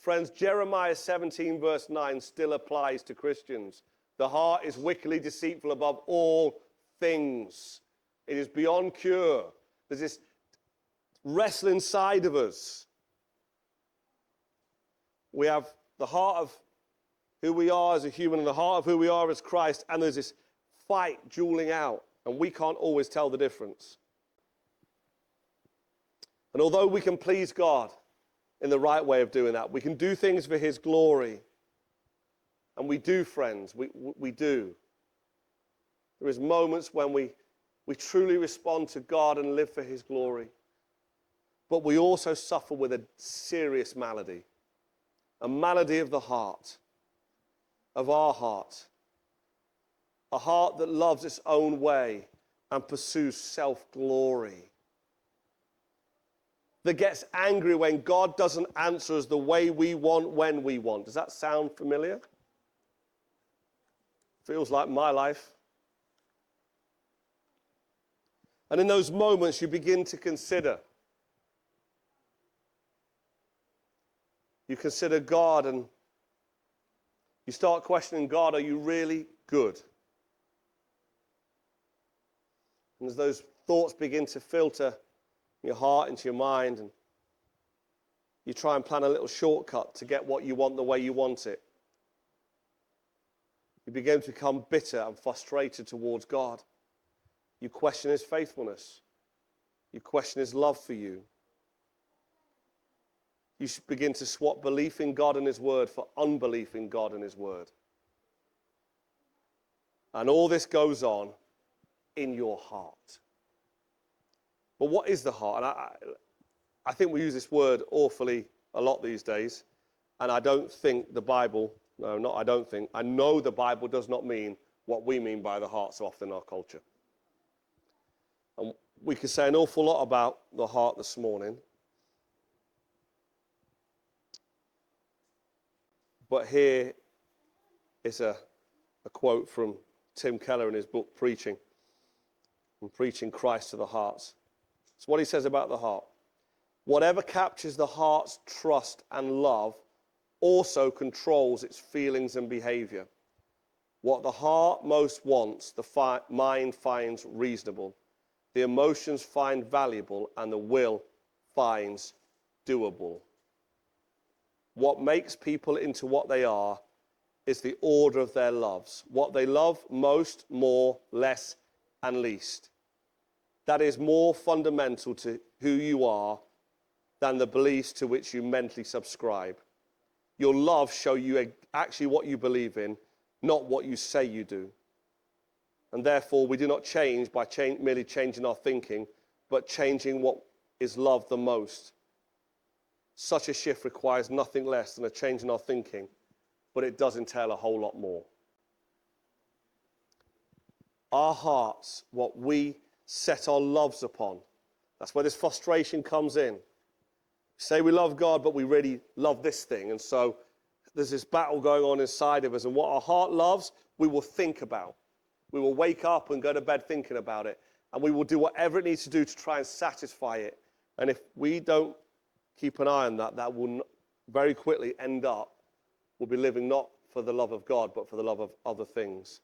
Friends, Jeremiah 17 verse 9 still applies to Christians. The heart is wickedly deceitful above all things. It is beyond cure. There's this wrestling side of us. We have the heart of who we are as a human and the heart of who we are as Christ, and there's this fight dueling out, and we can't always tell the difference. And although we can please God in the right way of doing that, we can do things for his glory. And we do, friends, we do. There is moments when we truly respond to God and live for his glory. But we also suffer with a serious malady. A malady of the heart, of our heart. A heart that loves its own way and pursues self-glory. That gets angry when God doesn't answer us the way we want, when we want. Does that sound familiar? Feels like my life. And in those moments, you begin to consider. You consider God and you start questioning God, are you really good? And as those thoughts begin to filter your heart into your mind, and you try and plan a little shortcut to get what you want the way you want it, you begin to become bitter and frustrated towards God. You question his faithfulness. You question his love for you. You should begin to swap belief in God and his word for unbelief in God and his word. And all this goes on in your heart. But what is the heart? And I think we use this word awfully a lot these days. And I don't think the Bible, no, not I don't think, I know the Bible does not mean what we mean by the heart so often in our culture. And we could say an awful lot about the heart this morning. But here is a quote from Tim Keller in his book, Preaching, and Preaching Christ to the Hearts. It's what he says about the heart. Whatever captures the heart's trust and love also controls its feelings and behavior. What the heart most wants, the mind finds reasonable, the emotions find valuable, and the will finds doable. What makes people into what they are is the order of their loves. What they love most, more, less, and least. That is more fundamental to who you are than the beliefs to which you mentally subscribe. Your love shows you actually what you believe in, not what you say you do. And therefore, we do not change by merely changing our thinking, but changing what is loved the most. Such a shift requires nothing less than a change in our thinking, but it does entail a whole lot more. Our hearts, what we set our loves upon, that's where this frustration comes in. We say we love God, but we really love this thing. And so there's this battle going on inside of us. And what our heart loves, we will think about. We will wake up and go to bed thinking about it. And we will do whatever it needs to do to try and satisfy it. And if we don't keep an eye on that, that will very quickly end up, we'll be living not for the love of God, but for the love of other things.